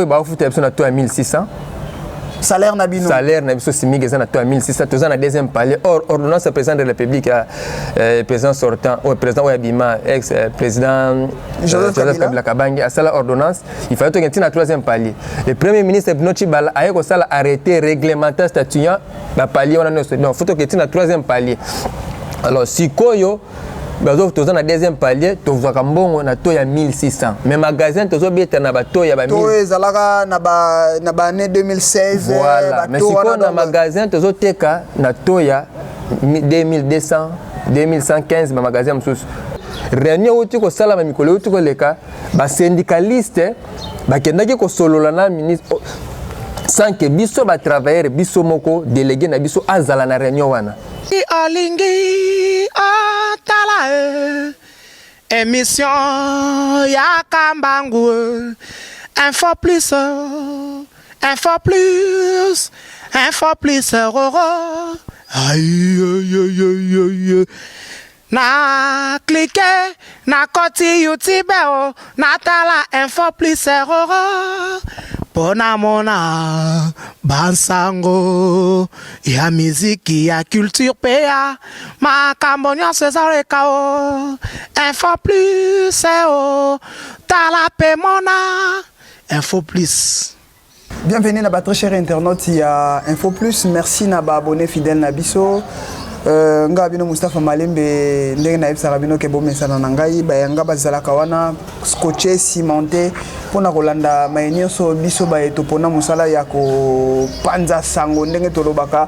ba futa biso na to ya 1600 salaire nabino simi que na to ya 1600 to na deuxième palier or ordonnance président de la République président sortant ou président Oyabima ex président Joseph Kabila Kabange à la ordonnance il fallait que na troisième palier le premier ministre Binochi Bala a ko sala arrêté réglementaire statuant ba palier on a non faut que na troisième palier alors sikoyo bazo toza na deuxième palier tozwaka mbongo na to ya 1600 mais magasin tozo beta na bato ya ba 1000 to ezalaka na ba année 2016 voilà mais siko na magasin tozo teka na to ya 2200 2115 ba magasin msusu réunion uti ko sala ma mikolo uti ko leka ba syndicaliste ba kendaki ko solola na ministre sans que biso ba travailler biso moko délégué na biso azala na réunion wana Alingi atala émission ya kambangu info plus aïe na cliquer na koti YouTube na tala info plus Pona mona bansango ya miziki ya culture pea makambonya César Kao info plus tala pe mona info plus. Bienvenue na très cher internaute ya Info Plus. Merci na ba abonné fidèle na biso. Nga bino Mustafa Malembe ndenge na ebisa bino ke bomesana na ngai ba yanga bazala kawana scotché cimenté pona kolanda mayenyoso biso ba eto pona musala ya ko panza sango ndenge tolobaka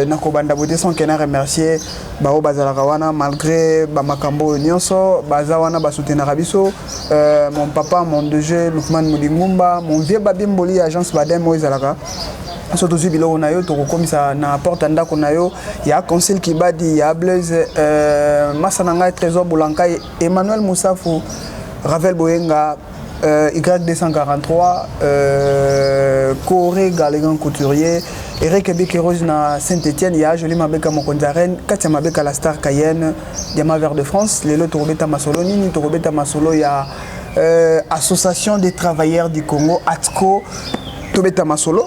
na ko banda bote sans kena remercier ba o bazala kawana malgré ba makambo nyonso bazawana ba soutenir biso mon papa mon DG Lukman Mulingumba mon vieux babimboli agence Badem Moizalaka surtout si bilo na yo to comme ça na porte ndako na yo ya conseil qui badi ya Blaise Masananga Trésor Boulankai Emmanuel Moussafou Ravel Boyenga Y243 Corée Galégan Couturier Eric Bekeros na Saint-Étienne ya Jolie Mabeka Mokonzaren Katia Mabeka la Star Cayenne Diama Vert de France Lelo Torobeta Masolo Nini Torobeta Masolo ya Association des travailleurs du Congo ATCO Tobeta Masolo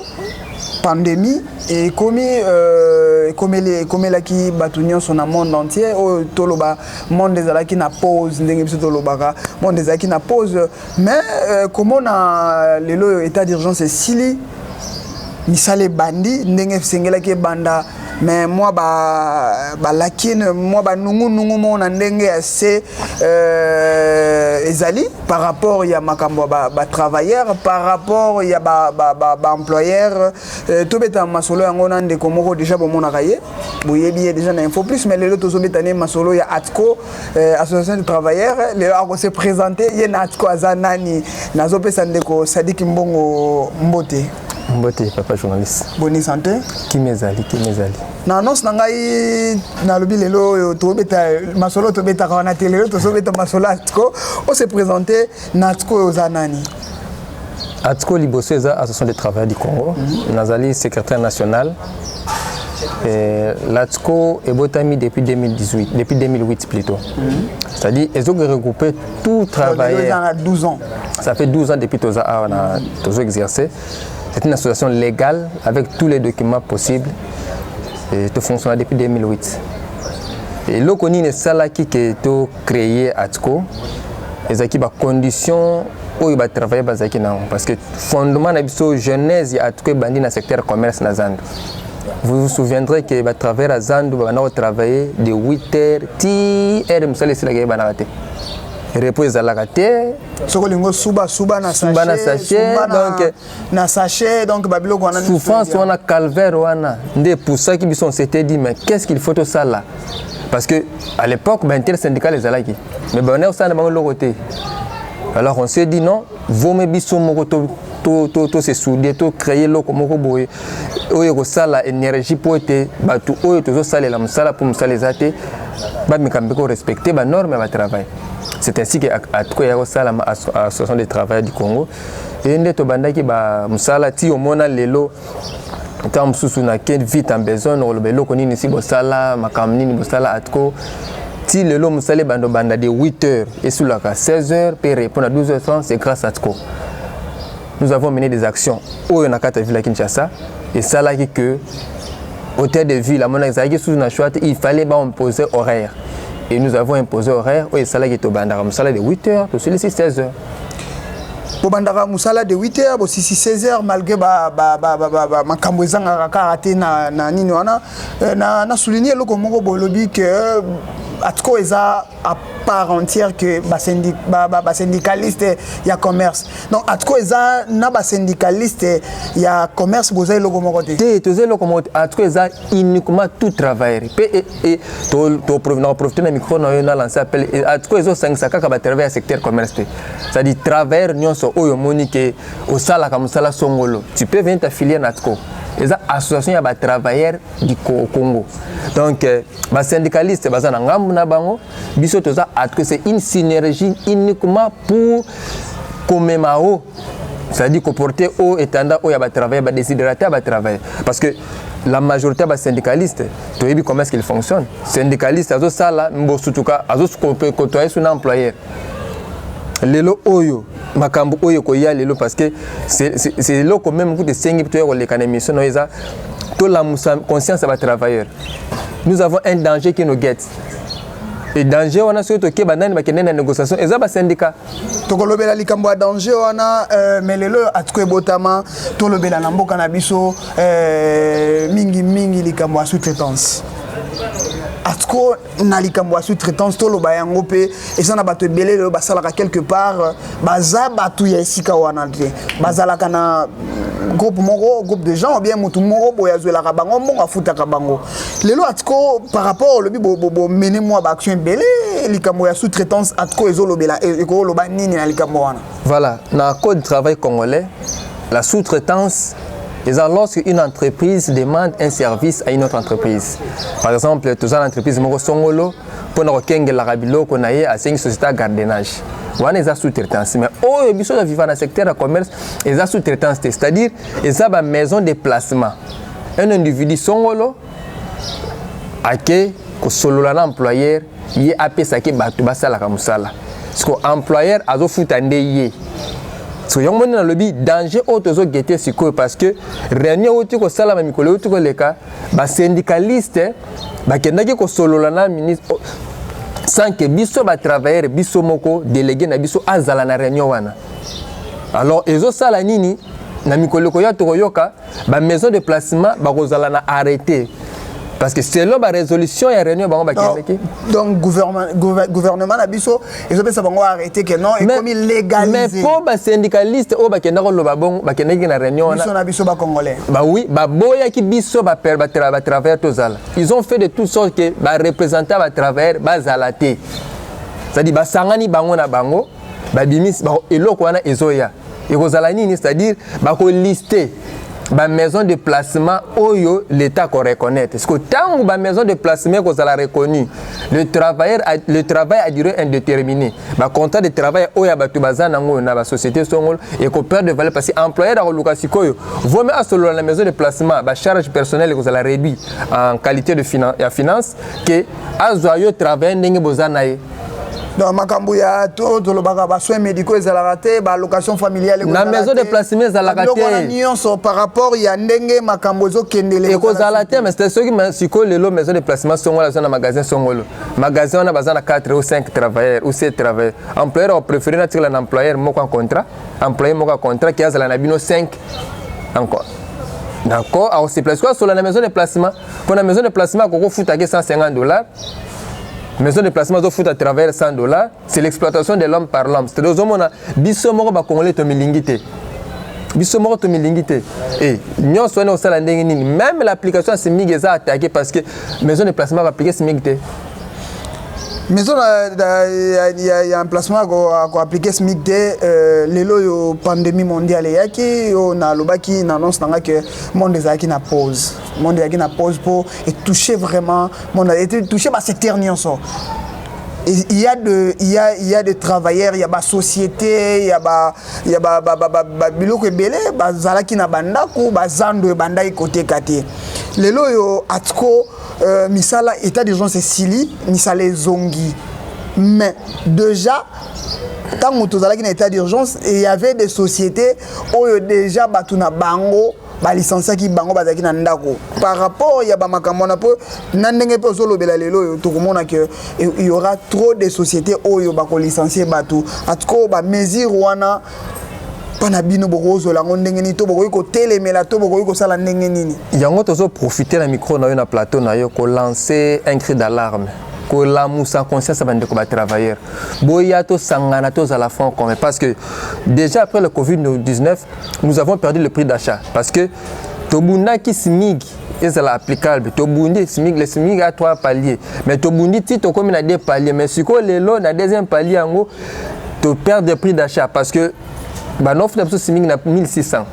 pandémie et comme la qui batunion son monde entier au toloba monde des ala qui na pause ndenge biso tolobaka monde des ala qui na pause mais comment na lelo état d'urgence sili misale bandi ndenge sengela ki banda mais moi lakine moi nungu mona ndenge assez ezali par rapport ya makambo ba travailleur par rapport ya ba employeur to beta masolo yango na ndeko moko déjà bomona kaye boyebi déjà na Info Plus mais lelo tozo betane masolo ya ATCO association de travailleurs lelo ako se présenter ye na ATCO azanani nazo pesa ndeko Sadiki Mbongo Mbote Mbote papa journaliste bonne santé qui mezali na annonce nangai na lobi lelo to beta masolo to beta kana télé to so beta masolo ATCO on se présenter na ATCO ozanani ATCO liboso eza association de travail du Congo nazali secrétaire national l'ATCO est botami depuis 2008 plutôt c'est-à-dire ils ont regroupé tout travail 12 ans ça fait 12 ans depuis que on a toujours exercé. C'est une association légale avec tous les documents possibles et tout fonctionne depuis 2008. Et le coni ne sala qui est créé à ATCO, les équipes à conditions où il va travailler parce que fondement de la jeunesse ATCO est bandit dans le secteur commerce na Zandu. Vous vous souviendrez que va travailler à Zandu, va travailler de 8h, 10h, vous savez c'est la guerre repose à la raté sokolingo suba na sachet donc na sachet donc babilo ko na souffrance on a calvaire wana ndé pour ça qui sont s'était dit mais qu'est-ce qu'il faut tout ça là parce que à l'époque intersyndical les alaki mais on est au sein de bango côté alors on s'est dit non vaut mieux biso moko to se souder to créer loko moko boye oyo ko sala énergie pour être batu oyo to sala la musala pour musala zate ba mikambe ko respecter ba normes ba travail. C'est ainsi que ATCO ya kosala association de travail du Congo et ndeto bandaki ba musala ti omona lelo tant mususu na ken vite en besoin no lobelo koni ni si bosala makamni ni bosala ATCO ti lelo musale bando banda de 8h et sur la 16h pour répondre à 12h30 c'est grâce à ATCO nous avons mené des actions au Nakata Ville à Kinshasa et ça là que hôtel de ville à mon examen sous une chouette il fallait imposer horaire et nous avons imposé horaire et ça là qui est au bandara ça là de 8h to 16h. Au bandara musala de 8h bo 16h malgré makambo ezanga karaté na nini wana na souligner le comme bolobi que atko eza à part entière que syndicaliste il y a commerce donc atko eza na syndicaliste il y a commerce boza le comme côté te le comme atko eza uniquement tout travailleur et to profiter na micro na lancer appel atko eza 5 kaka ba travailler secteur commerce ça dit travailleur nyonso oyo monique au sala comme sala songolo tu peux venir t'affilier na atko les associations de travailleurs du Congo. Donc, les syndicalistes, c'est une synergie uniquement pour commémorer, c'est-à-dire comporter au étendard où il y a travailler, désidérater à travailler. Parce que la majorité des syndicalistes, tu sais comment est-ce qu'ils fonctionnent. Syndicalistes, ils ont ça là, ils ont côtoyer son employeur. Lelo oyo makambo oyo ko ya lelo parce que c'est là quand même que de 5 pour les émissions noisa to la conscience va travailleur nous avons un danger qui nous guette et danger on a surtout que banane ba kenena négociation et ça ba syndicat to ko lobela likambo ya danger wana mais lelo atko botama to lobela na mboka na biso mingi likambo ya sous-traitance atko na likambo sous-traitance to lo bayango pe et ça na bato belé le basalaka quelque part baza batu ya esika wana te bazalaka na groupe de gens ou bien mutu moko boya zwela ka bango mbonga futa ka bango lelo atko par rapport le bo mener moi ba action belé likambo ya sous-traitance atko ezolobela eko loba nini na likambo wana voilà na code de travail congolais la sous-traitance et lorsqu'une entreprise demande un service à une autre entreprise. Par exemple, tu as une entreprise Songolo, pour nous faire la rabilo qu'on a à une société de gardiennage. On a des sous-traitance. Mais oh, il y a dans le secteur de commerce, il y a sous-traitance. C'est-à-dire, il y a une maison de placement. Un individu Songolo, à qui solo l'employeur, il est appelé ça qui est battu basala comme ça. Parce que l'employeur a fait un déyé. So yong moni na lobi danger otozo gete siko parce que réunion oti ko sala ma mikolo oti ko leka ba syndicaliste ba kendaki ko solola na ministre sans que biso ba travailleur biso moko délégué na biso azala na réunion wana alors ezo sala nini na mikolo ko ya to yoka ba maison de placement ba kozala na arrêté parce que c'est là la résolution et la réunion donc gouvernement a biso ils ont ça arrêter que non et comme il légalise mais pour les syndicalistes au bakenda ko loba bon bakenda ki na réunion biso na biso ba congolais bah oui bah boya ki biso ba travers tozala ils ont fait de toutes sortes que ba représenter ba travers ba zalaté c'est-à-dire ba sangani bango na bango ba bimis ba eloko wana ezoya et kozala nini c'est-à-dire ba ko lister ba maison de placement oyo l'état ko reconnaître parce que tant ba maison de placement ko sala reconnu le travail a duré indéterminé ba contrat de travail oya ba tubazana ngo na ba société songolo et ko perd de valeur parce que employeur da lokasi koyo vaut mieux asolo la maison de placement ba charge personnelle ko sala réduit en qualité de finance que azoyo travail ndenge bozana ye dans makambo ya to lobaka ba soins médicaux ezalaka te ba location familiale na maison de placement ezalaka te par rapport ya ndenge makambo zo kendele ekozala te mais c'est ce qui siko lelo maison de placement songolo na magasin songolo magasin on a besoin de 4 ou 5 travailleurs ou 7 travailleurs employeur préféré na tira l'employeur moko en contrat employé moko en contrat qui azala na bino 5 encore d'accord alors c'est presque sur la maison de placement pour la maison de placement ko futa ke $150. Maison de placement de foot à travers $100, c'est l'exploitation de l'homme par l'homme. C'est-à-dire que biso moko ba congolais to milingité. Biso moko to milingité. Et nyon soné au sala ndenge nini, même l'application SMIG est attaquée parce que maison de placement va appliquer SMIG. Maison il y a un placement à appliquer SMIC lelo yo pandémie mondiale yaki on a lobaki annonce que monde des aki na pause monde yaki na pause pour et toucher vraiment monde a été touché par secteur nyonso. Il y a des travailleurs, il y a des sociétés, il y a biloko ebele bazalaki na bandako bazando bandai côté kate. Lelo yo atko misala état d'urgence sili misala zongi. mais déjà tant que tu as un état d'urgence, il y avait des sociétés où déjà batuna bango ba licencié qui bango bazaki na ndako par rapport il y a ba makamona po nandenge pe solo bela lelo to komona que il y aura trop de sociétés où ba ko licencier batu atko ba mesure wana pana bino bokozo la ndenge ni to bokoyi ko telemela to bokoyi ko sala ndenge nini yango tozo profiter na micro na yo na plateau na yo ko lancer un cri d'alarme ko la moussa conscience bande ko ba travailleurs boya to sangana to za la fond comme parce que déjà après le Covid-19 nous avons perdu le prix d'achat parce que tobunda ki smig est applicable tobundi smig le smig à 3 paliers mais tobundi ti to comme na 2 paliers mais siko lelo na deuxième palier yango to perdre le prix d'achat parce que bah non finalement smig na 1600.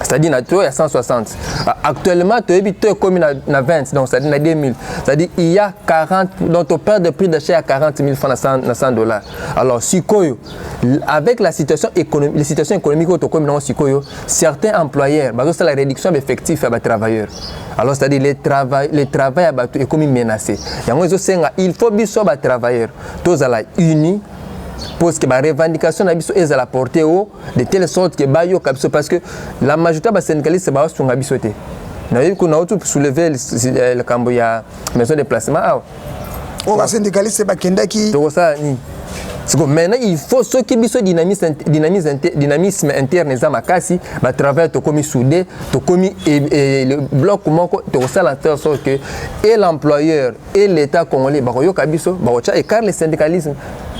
C'est-à-dire qu'il y a 160. Actuellement, tu es comme na 20, donc c'est-à-dire na 2000. C'est-à-dire qu'il y a 40, donc tu perds de prix d'achat à 40 000 francs à 100 $. Alors, si avec la situation économique, certains employeurs, c'est la réduction d'effectifs à travailleurs. Alors, c'est-à-dire les travailleurs sont menacés. Il faut que les travailleurs soient unis. Parce que la revendication est à la portée de telle sorte que parce que la majorité des syndicalistes sont à bisoter. Nous avons soulevé le cambo ya maison de placement. Les syndicalistes maintenant il faut ceux qui ont dynamisme interne za makasi ba travailler to komi soudé to komi le bloc moko to sala en sorte que et l'employeur et l'état congolais ba yoka biso ba ocha écart le syndicalisme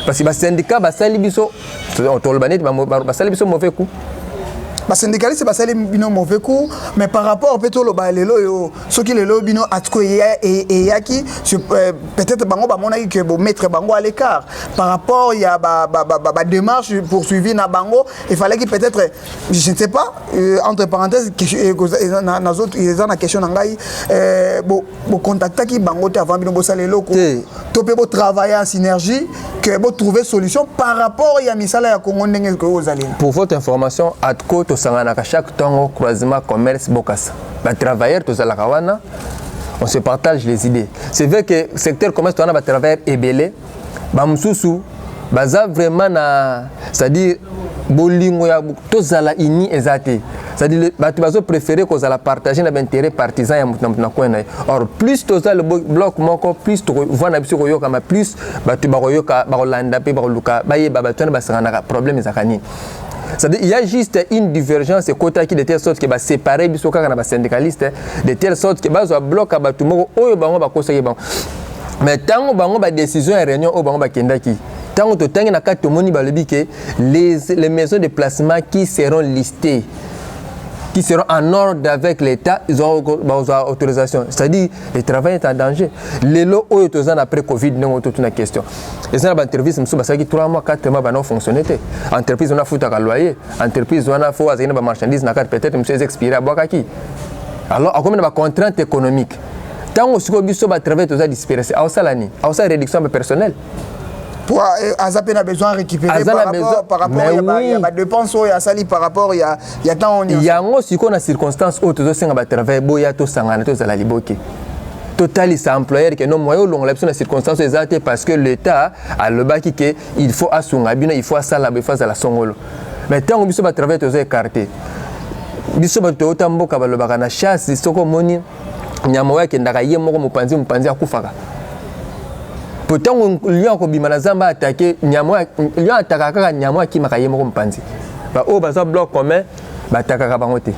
parce que ba syndicat ba sali biso to le banet ba sali biso mauvais coup. Les syndicalistes basali bino mauvais coup mais par rapport au pétrole balelo yo ceux qui le bino atko et yaki peut-être bango ba monaki que bo mettre bango à l'écart par rapport il y a ba démarche poursuivie na bango il fallait que peut-être je ne sais pas entre parenthèses na autres ils ont la question ngai bo contacter qui bango avant bino bo salelo ko to pe bo travailler en synergie que bo trouver solution par rapport il y a misala ya Congo ndenge ko ozalina. Pour votre information atko chaque temps croisement commerce bokassa les travailleurs tous à la kawana on se partage les idées c'est vrai que secteur commerce on a des travailleurs ébélés bamsusu baza vraiment na c'est-à-dire bolingo ya tous à la ini ezate c'est-à-dire batu bazo préférer qu'on la partager na intérêt partisan ya na coin or plus tous le bloc moko plus to voir na biso ko yoka ma plus batu ba ko yoka ba landa pe ba luka ba ye ba batu na basanga problème ezakani. C'est-à-dire il y a juste une divergence et quota qui de telle sorte que va séparer biso kaka na ba syndicaliste de telle sorte que bazo bloc ba tumoko oyo bango ba kosa bango mais tango bango ba décision et réunion au bango ba kendaki tango to tangi na kati moni ba lebi que les maisons de placement qui seront listées qui seront en ordre avec l'État, ils ont autorisation. C'est-à-dire, le travail est en danger. Les lots où ils sont après Covid, nous avons toute une question. Et ça, l'entreprise, nous avons 3 mois, 4 mois, nous fonctionné. L'entreprise, on a foutu à loyer. L'entreprise, on a fait des marchandises, peut-être, nous sommes expirés à Boakaki. Alors, on a des contraintes économiques. Tant que nous avons travaillé, nous avons dispersé. À ça, la réduction personnelle. Pour Azapé a besoin de récupérer par rapport il y a des dépenses il y a sali par rapport il y a tant il y a aussi qu'on a circonstances où tous ces travail boya to sangana to zala liboki total c'est employeur que non moyen long la circonstances exactes parce que l'état a le baki que il faut asunga bino il faut asala be face à la songolo mais tant biso ba travail to écarté biso ba to tamboka ba le baka na chasse soko moni nyama wa ke ndaka ye moko mupanzi akufaka. Pourtant, lion ko bimana zamba attaqué nyamwa lion attaquer nyamwa ki makaye moko mpanzi ba o baza bloc commun ba attaquer bangote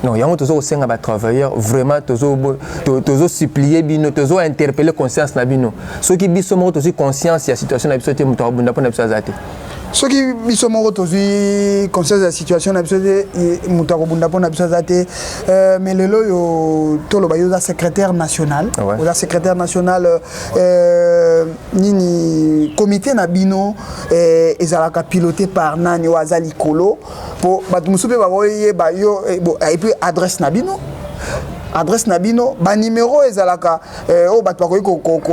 non yango tozo senga ba travailleurs vraiment tozo supplier bino tozo interpeller conscience na bino soki biso moko tozo conscience ya situation na biso te muto abunda pona biso azate ceux qui sont morts aujourd'hui conscience de la situation na biso muto abunda pona biso azate mais le loyo tolo ba yoza secrétaire national oza secrétaire national nini comité na bino ezalaka piloté par nani wazali kolo pour batu musupe ba boye ba yo et puis adresse na bino adresse na bino ba numéro ezalaka o batu ba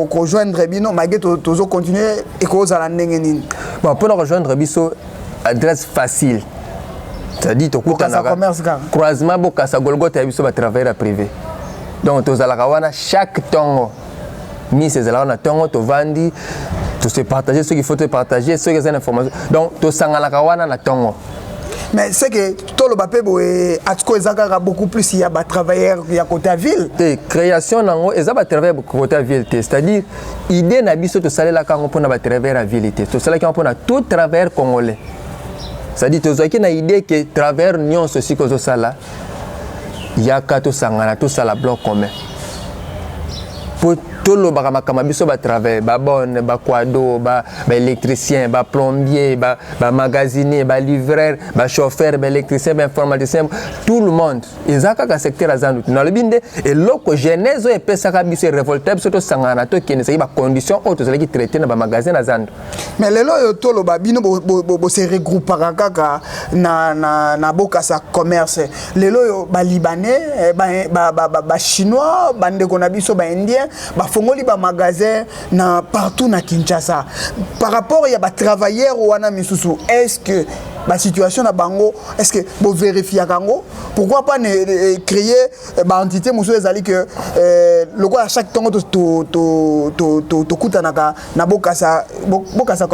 ko joindre bino magé tozo continuer et ko zala ndenge nini bon pour rejoindre biso adresse facile c'est-à-dire to kutana croisement bokasa golgota biso ba travailler privé donc tozalaka wana chaque tongo mi sezala wana tongo to vandi tout se partager ce qu'il faut te partager, ce qui est information. Donc to sangala kawana na tongo. Mais c'est que tout le bapé Atiko ezaka beaucoup plus il y a des travailleurs qui à côté de la ville. La création nango eza ba travailler côté de la ville, c'est-à-dire idée na biso to salela kango pona ba travailler la ville te. To salela kango pona tout travailleur congolais. C'est-à-dire to zaki na idée que travailleur nyon ceci ko zo sala yaka to sangana to sala bloc commun. Pour tout le barakama biso ba travailler ba bonne ba quado ba électricien ba plombier ba magasinier ba livreur ba chauffeur ba électricien ba informaticien tout le monde ezaka ka secteur azandu na lebinde et loko genèse e pesa ka biso révoltable surtout sangana to kene sa ba condition auto zaki traiter na ba magasin azandu. Mais lelo yo to lo ba bino bo se regrouper kaka na boka sa commerce lelo yo ba libanais ba chinois bande ko na biso ba indien ba fongoli ba magasin na partout na Kinshasa par rapport ya ba travailleurs wana misusu est-ce que la situation na bango est-ce que vous vérifiez kango pourquoi pas créer ba entité muso ezali que le quoi à chaque temps to kutanaka na boka sa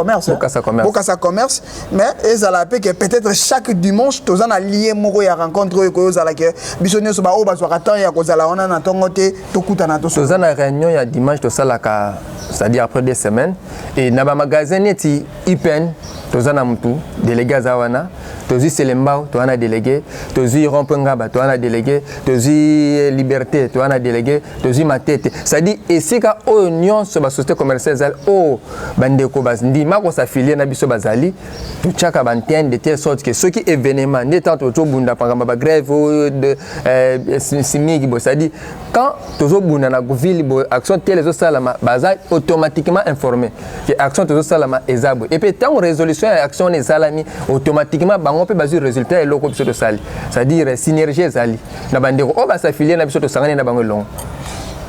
commerce mais ezala pe que peut-être chaque dimanche tozana lié moko ya rencontre ko ezala que bisonyo so ba o ba so temps ya kozala wana na tongo te to kutana to tozana réunion ya dimanche to salaka c'est-à-dire après 2 semaines et na ba magasin neti ipen tozana mutu délégué zawana tozi Selembao toana délégué tozi Rompengaba toana délégué tozi Liberté toana délégué tozi Matete c'est-à-dire esika union sur la société commerciale o bandeko bazndi mako s'affilier na biso bazali to chaka bantene de telle sorte que ceux qui événement n'étant to bunda pangamba ba grève de simigi bo c'est-à-dire quand tozo bunda na ville bo action telle zo salama baza automatiquement informé que action tozo salama ezabo et puis tant résolution action les salami automatiquement bango pe bazu résultat et loko biso to sali c'est-à-dire synergie ezali na bandeko o ba s'affilier na biso to sangana na bango long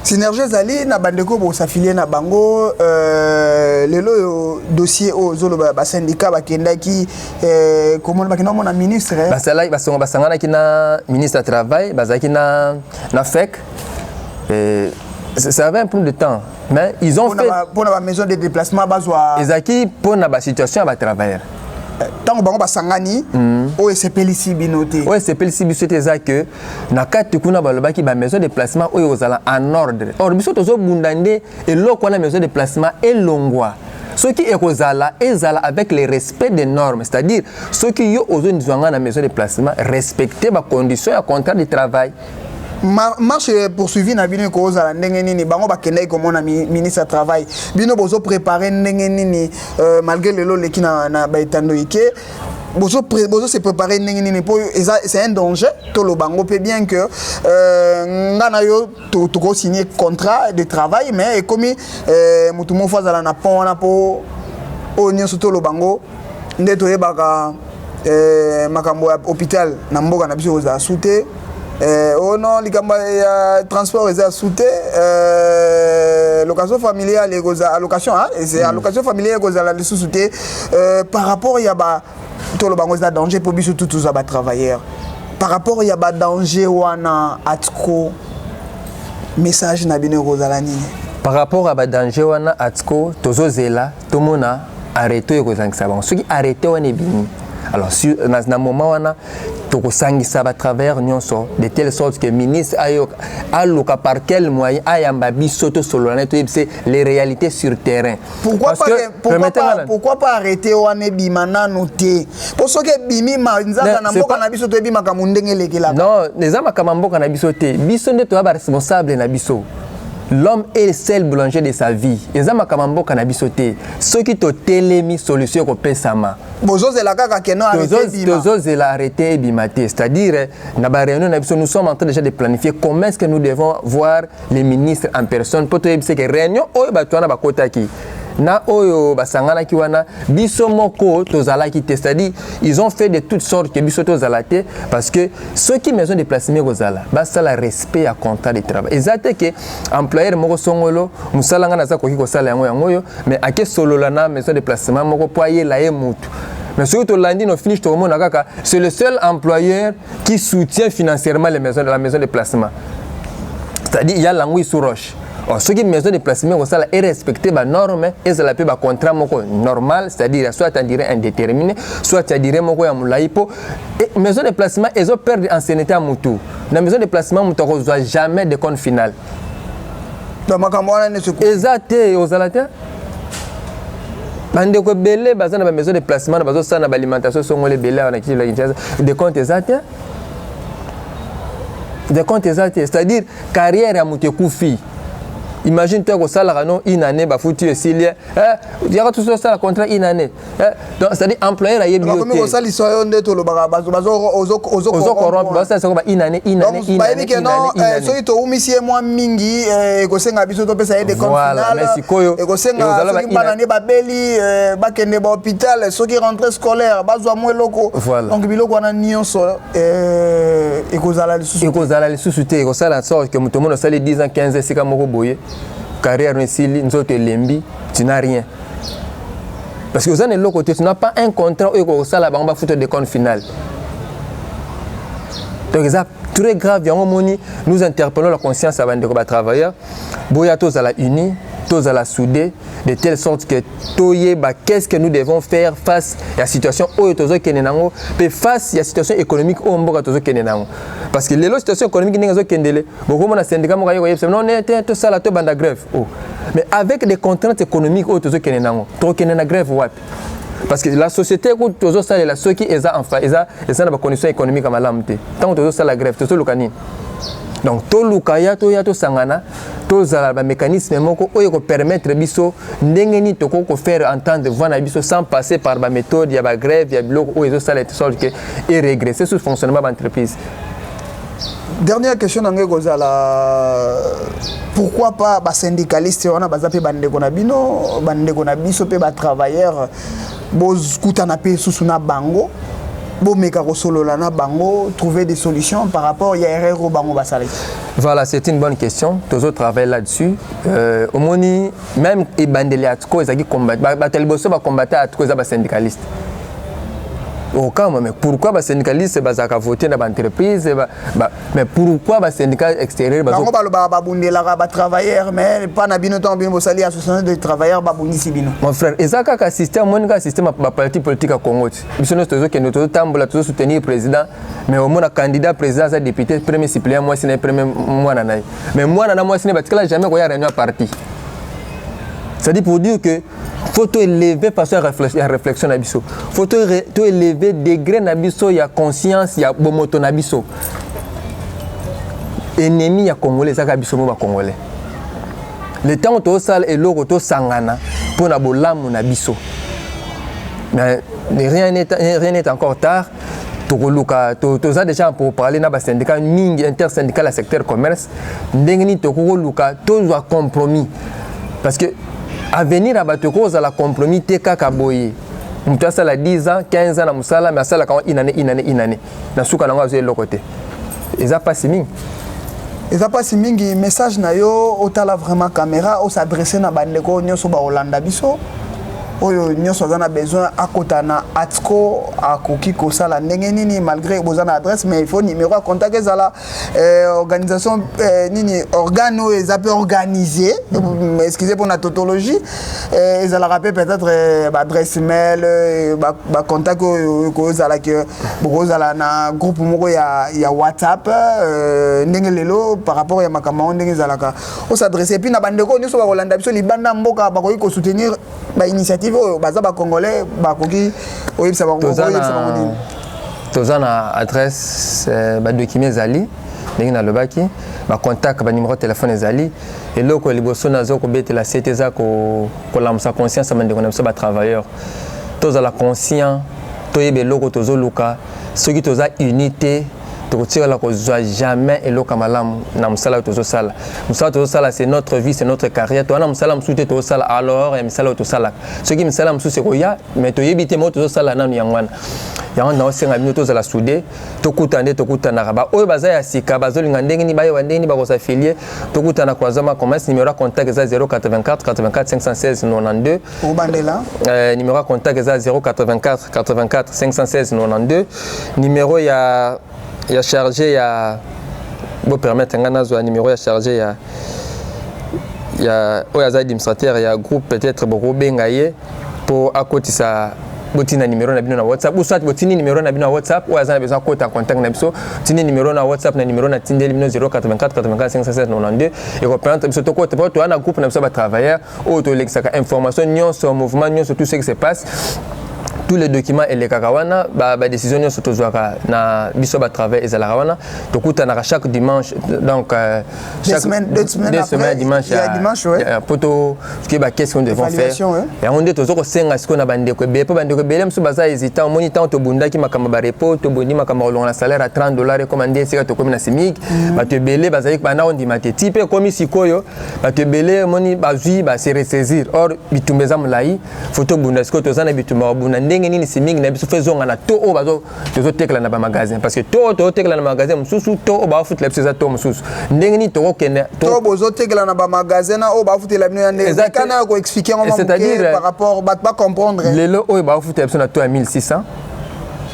synergie ezali na bandeko bo s'affilier na bango lelo dossier o zolo ba syndicat ba kendaki comment ba kina mona ministre basala basonga basangana kina ministre du travail bazaki na FEC ça avait un peu de temps mais ils ont fait pour la maison de déplacement bazwa ezaki pour na situation ba travailleurs tant bango basangani o sepelisi binoté o sepelisi bisoté za que na kati kuna balobaki ba maison de déplacement o yozala en ordre or biso tozo bundande et loko na maison de déplacement elongwa ce qui est ezala avec le respect des normes c'est-à-dire ceux qui yo ozo nzwanga na maison de déplacement respecter ba conditions ya contrat de travail. Marche poursuivi na bino ko za ndenge nini bango bakendai ko mona ministre du travail bino bozo préparer ndenge nini malgré le lolo qui na baitando ike bozo se préparer ndenge nini pour c'est un danger to lo bango peut bien que ngana yo to ko signer contrat de travail mais comme mutu mo fazala na pont na po o nyo to lo bango ndeto yebaka makambo ya hôpital na mboka na biso za souté oh non, les transport est assouté, location familiale est allocation, hein, c'est allocation familiale est sous-souté. Par rapport il y a tout le bango danger pour biso tout les travailleurs. Par rapport il y a danger wana atko message na bino rozalani. Par rapport à danger wana atko tozo zela tomona arrêter kozangisa bango. Ceux qui arrêter wana bini. Alors, dans un moment, on a à travers nyonso de telle sorte que le ministre a par quel moyen c'est les réalités sur terrain. Pourquoi pas arrêter Bimana noté? Pour ce que Bimi Manzaka na mboka na biso to bima kamundenge lekela. Non, les ama kamamboka na biso te. Biso nde to ba responsable na biso. L'homme est le seul boulanger de sa vie. Les ama kamamboka na biso te. Ceux qui to telemi solution ko pesama. Arrêter bimate, c'est-à-dire nous sommes en train déjà de planifier comment est-ce que nous devons voir les ministres en personne pour que que réunion na oyo basangana kiwana biso moko tozalaki te, c'est-à-dire ils ont fait de toutes sortes que biso tozalate parce que ceux qui maison de placement kozala basa la respect à contrat de travail exacte que employeur moko songolo musalanga na za koki kosala yango mais ake solo lana maison de placement moko poye la mutu. Mais surtout lundi no finish to mona kaka c'est le seul employeur qui soutient financièrement la maison de placement, c'est-à-dire il y a l'angui sous roche Ce qui est maison de placement, est respecté les normes et ça peut contrat normal, c'est-à-dire soit en durée indéterminée, soit en durée moulaïpo. Et maison de placement, ils ont perdu ancienneté à Moutou. Dans la maison de placement, Moutou ne reçoit jamais de compte final. Exact, aux alatés. Bande ko belé baza na maison de placement na bazo sana alimentation so ngole belé na kiti la Kinshasa des comptes exacts c'est-à-dire carrière à Moutekoufi. Imagine toi que ça la une année ba foutu esilia il y a tout ça contrat une année donc c'est-à-dire employeur a yebi comme ko ça l'histoire onde to lo bazo corrompre ça c'est comme une année so ito umisie moi mingi ko senga biso to pesa de compte final et ko senga so ki banane ba beli ba kende ba hôpital so ki rentrée scolaire bazo mo loko donc biloko na nyonso et ko zala le sous-souté ko ça la sorte que tout le monde ça les 10 ans 15 ans c'est comme ko boye carrière Nesili, nous autres lembi, tu n'as rien. Parce que vous avez l'autre côté, tu n'as pas un contrat où ça là on va foutre des comptes finales. Donc c'est très grave, nous interpellons la conscience avant de travailleurs. Boya tous à la unie, tous à la soudée, de telle sorte que qu'est-ce que nous devons faire face à la situation où tous kenenango, puis face à la situation économique où on va tous kenenango. Parce que les situations économiques n'est pas kendele. Beaucoup de syndicats m'ont dit non, tout ça là tout bande grève. Mais avec des contraintes économiques où tous kenenango, trop kenena grève what? Parce que la société où tous ça là ceux qui est enfin ils ont des conditions économiques à malamte. Tant tous ça la grève, tous le canine. Donc tout lukaya to ya to sangana to zala ba mécanisme moko oyo ko permettre biso ndengeni to ko faire entendre voix na biso sans passer par ba méthode ya ba grève ya bloc oyo ça la sorte que et régresser sur fonctionnement de l'entreprise. Dernière question nangé kozala pourquoi pas ba syndicaliste wana baza pe bande ko na biso pe ba travailleur boz kutana pe susuna bango trouver des solutions par rapport à l'erreur au bango basali. Voilà, c'est une bonne question. Tous autres travaillent là-dessus. Au moni, même les bandeliatko, ils ont combattre à tous les syndicalistes. Mais pourquoi les syndicalistes ont voté dans l'entreprise? Mais pourquoi les syndicats extérieurs ont travailleurs, mais pas l'association des travailleurs? Mon frère, il y a un système politique à Congo. Nous sommes soutenir le président, mais au moins, candidat président, député, premier suppléant, moi, c'est le premier mois. Mais moi, je n'ai jamais réunion à parti. C'est-à-dire pour dire que faut élever façon à réflexion nabiso. Faut élever degré nabiso, il y a conscience, il y a bomoto nabiso. Ennemi ya congolais ça kabiso mo ba congolais. Le temps to sal et loko to sangana pour na bolamu nabiso. Mais rien n'est encore tard. Tu as déjà pour parler dans le syndicat intersyndical à secteur commerce. Ndengni to ko luka to doit compromis. Parce que à venir à Batoko, à la compromis, TK Kaboye. On peut faire 10 ans, 15 ans, mais ça la une année. Dans ce cas, on va aller de l'autre côté. Et ça passe ming. Et ça passe ming, message na yo, otala vraiment caméra, on s'adresse na bandeko nyoso ba Hollanda biso. Oyo nyoso a besoin à kotana atko akoki kosala ndenge nini malgré bozana adresse mais il faut numéro à contact ezala organisation nini organe les appels organisé excusez pour la tautologie ezala rappel peut-être adresse mail ba contact ko ezala que bozala na groupe moko ya WhatsApp ndenge lelo par rapport ya makamao ndenge ezalaka on s'adresser puis na bandeko nyoso ba Hollanda biso libanda mboka ba ko soutenir ba initiative baza ba congolais ba koki oyebisa ba congolais tozana adresse ba document ezali ndenge na lobaki ba contact ba numéro de téléphone ezali et loko liboso nazo ko betela CTza ko lamsa conscience amande ko na ba travailleur tozala conscient toyebe loko tozoluka soki toza unité tokotira ko jamais et loka malamu na musala tozosala musala tozosala c'est notre vie c'est notre carrière to na musala musute tozosala alors et musala tozosala ce qui musala mususe ko ya mais toyebite mo tozosala nanu yangwana yango na osenga bino tozala soudé tokutana ba oyo baza ya sika bazolinga ndenge ni bayo ndenge ni ba ko s'affilier tokutana kwa zama commerce numéro contact eza 084 84 516 92 au bandela numéro contact eza 084 84 516 92 numéro ya chargé ya bo permettre ngana zo numéro ya chargé ya il y a administrateur, il y a un groupe peut-être beaucoup bengaye pour à côté ça botina numéro na bino na WhatsApp ou soit botini numéro na bino na WhatsApp ou azana besoin ko ta contact na biso tini numéro na WhatsApp na numéro na tindeli bino 084 85 592 et ko prendre biso to ko to na groupe na biso ba travailleur ou to lexaka information nyon sur mouvement nyon sur tout ce qui se passe tous les documents et les kakawana ba décision nyon sur to zoaka na biso ba travail ezala wana to kuta na chaque dimanche donc chaque semaine dimanche il y a dimanche ouais poto qui ba qu'est-ce qu'on devons faire et on dit to zoko senga ce qu'on a bandé ko be po bandé ko belem so baza hésitant monitant to bunda ki makamba ba repos to bondi makamba olong la salaire à $30 recommandé c'est to comme na simic ba te belé baza ki bana on dit mate type comme sikoyo ba te belé moni bazui ba se ressaisir or bitumbeza mulai photo bunda ce que to zana bitumba bunda nini siming na biso faisons na to o bazo to tekla na ba magasin parce que to tekla na magasin mususu to o ba futle pesa to mususu ndenge ni to kene to bozo tekla na ba magasin na o ba futle bino ya ndenge kana ko expliquer par rapport pas comprendre lelo o ba futle pesa na to à 1600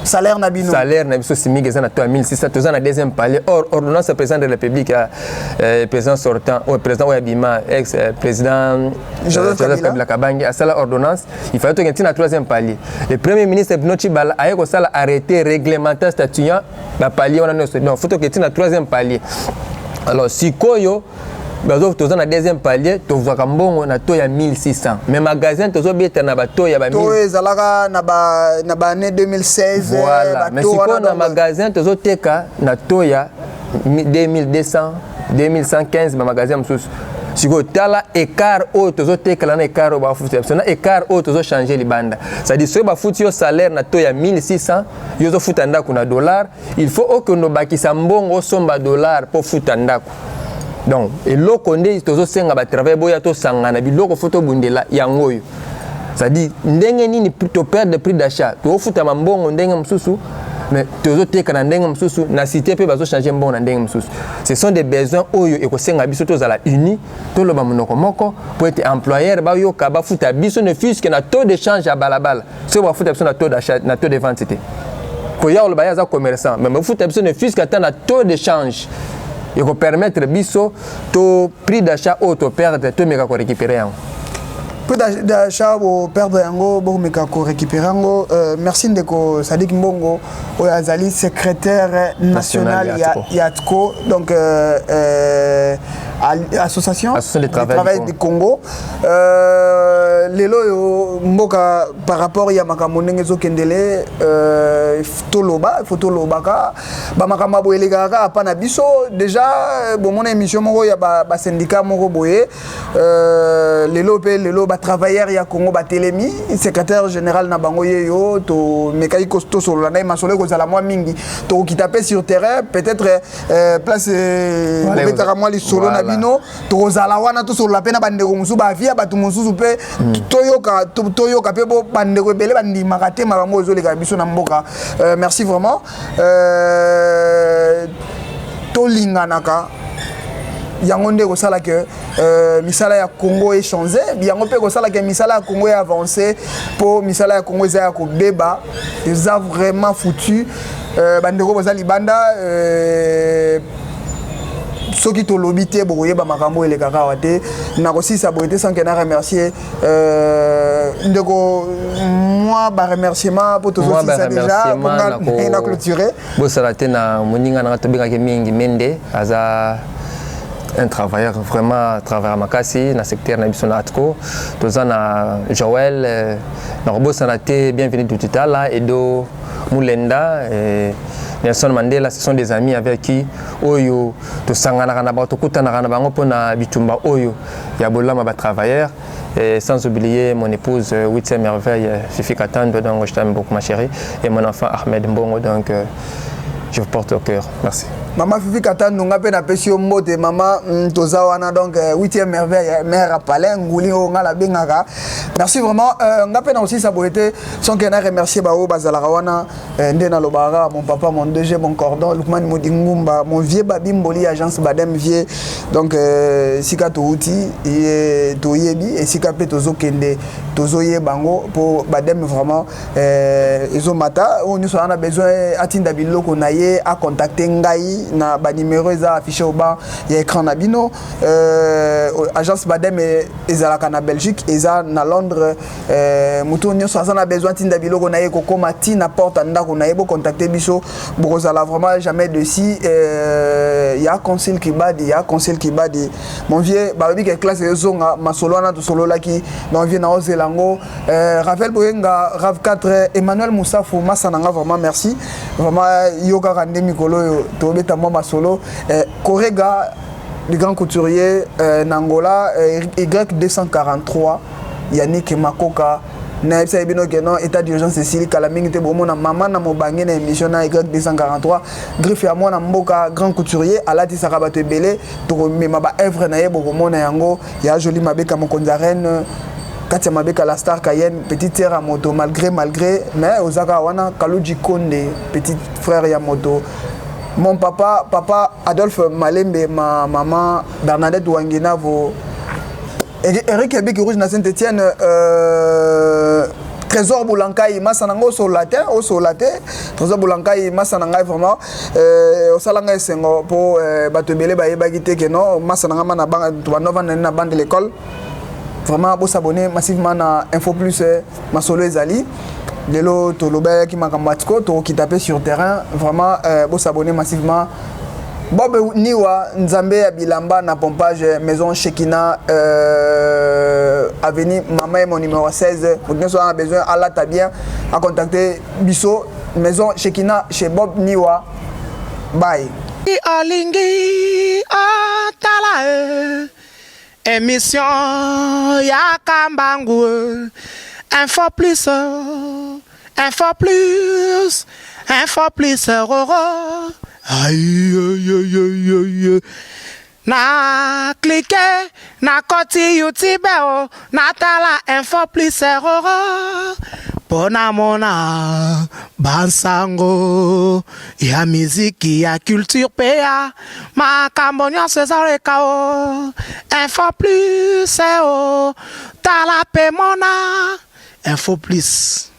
salaire na bino simig eza na to à 1600 to za na deuxième palier or ordonnance président de la République président sortant ou président Oyabima ex président Joseph Kabila Kabange a sala ordonnance il fallait que na troisième palier le premier ministre Binochi Bala a ko sala arrêté réglementaire statuant ba palier on a non faut que na troisième palier alors sikoyo bazo toza na deuxième palier tozwaka mbongo na to ya 1600 mais magasin tozobeta na bato ya ba to ezalaka na ba année 2016 voilà mais siko na magasin tozoteka na to ya 2200 2115 ba magasin mususu siko tala écart o tozoteka na écart o ba futi na écart o tozo changer libanda ça dit so ba futi yo salaire na to ya 1600 yo zo futa ndako na dollar il faut que no bakisa mbongo somba dollar pour futa ndako. Donc, et l'eau qu'on dit, c'est aussi un travail boya to sangana biloko photo bundela yangoyo. Ça dit ndenge nini to perdre de prix d'achat. To futa mambongo ndenge msusu mais tozo teka na ndenge msusu na cité pe bazo changer mbongo na ndenge msusu. Ce sont des besoins oyo et ko senga biso to zala uni to loba monoko moko pour être employeur ba yo ka ba futa biso ne fût que na taux de change à balabala. C'est ba futa biso na taux d'achat na taux de vente c'était. Ko ya loba ya za commerçant mais ba futa biso ne fût que na taux de change. Et pour permettre biso to prix d'achat auto perdre to meka ko récupérer en prix d'achat au perdre yango bo meka ko récupérer yango merci ndeko Sadik Mbongo oyazali secrétaire national Yatco donc association de travail du Congo lelo yo mboka par rapport ya makambo ndenge zokendele toloba fotolobaka ba makambo boyelega ka pa na biso déjà bon mon émission moko ya ba syndicat moko boye lelo ba travailleur ya Congo ba telemi secrétaire général na bango yeyo to mekai costo sur la masole ko zala moi mingi to kitape sur terrain peut-être place betara moi li solo na bino to zala wana to sur la pena bandeko musu ba via batu musu pe toyoka pe bo bandeko belé bandi makate makambo zo le biso na mboka merci vraiment to linganaka yango nde ko sala que misala ya Congo est changé yango pe ko sala que misala ya Congo est avancé pour misala ya Congo za ko beba ils ont vraiment foutu bandeko bozali banda soki to lobité boye ba makambo ele kaka wate na ko si ça boité sans que na remercier ndeko moi ba remerciement pour tout ça déjà on a clôturé bo salate na moninga na to bengaki mingi mende aza un travailleur vraiment travailleur makasi na secteur na biso na Atco toza na Joël na robo salate bienvenue tout là et do Mulenda et Nelson Mandela, ce sont des amis avec qui oyo to sangana na ba to kutana na bango pona bitumba oyo ya bolama ba travailleur et sans oublier mon épouse 8e merveille Fifi Katando donc je t'aime beaucoup ma chérie et mon enfant Ahmed Mbongo donc je vous porte au cœur. Merci. Maman Fifi Katando nga pe na pesi yo mbote mama toza wana donc 8e merveille mère à Palais nguli o ngala bengaka. Merci vraiment nga pe na aussi ça boité sans que na remercier ba o bazala wana ndena lobara mon papa mon DG mon cordon Lukman Modingumba mon vieux Babimboli agence Badem vieux donc sika to uti et to yebi et sika pe tozo kende tozo ye bango pour Badem vraiment ezo mata on nous a besoin atinda biloko na ye a contacté ngai na ba numéro eza affiché au bas ya écran na bino agence Badem ezalaka na Belgique eza na Londres mutu nyonso aza na besoin tinda biloko na ye kokoma ti na porte ndako na ye bo contacter biso bokozala vraiment jamais de si ya conseil qui badi mon vieux babi que classe ezonga masolo na to solo laki na vieux na ozelango Ravel Boyenga Rav 4 Emmanuel Moussafou masananga vraiment merci vraiment yoga rande mikolo to beta moi solo Korega le grand couturier Nangola Y243 Yannick Makoka na ebisa ebino ke non état d'urgence Cécile Kalamingi te bomo na maman na mobangi na émission na Y243 griffe ya mwana mboka grand couturier alati sakabato ebele to mema ba œuvre na ye bomo na yango ya joli mabeka mokonza reine Katia Mabeka la star Cayenne, petite sœur à moto, malgré, mais Osaka Wana, Kaluji Konde, petit frère à moto. Mon papa Adolphe Malembe, ma maman Bernadette Wangina, Eric Ebeki Rouge na Saint-Etienne, Trésor Boulankai, Massanango Solate, Trésor Boulankai, Massanangai vraiment, au Salanga Sengo, pour Batebele Bayebagite, que non, Massananga na bande de l'école. Vraiment, vous s'abonner massivement à Info Plus, ma solo Ezali. Lelo Tolobe qui m'a kambatiko, to qui tapait sur terrain. Vraiment, vous s'abonner massivement. Bob Niwa, Nzambe Abilamba, na pompage, maison Shekina, avenue Maman, mon numéro 16. Vous avez besoin, Allah t'a bien, à contacter Bisso, maison Shekina, chez Bob Niwa. Bye. Olingi, Otala. Émission Yakambangu Info plus aïe na cliquer na koti YouTube na tala Info plus pona mona bansango ya miziki ya culture pea makambo nyonso ezaleka Info plus tala pe mona Info plus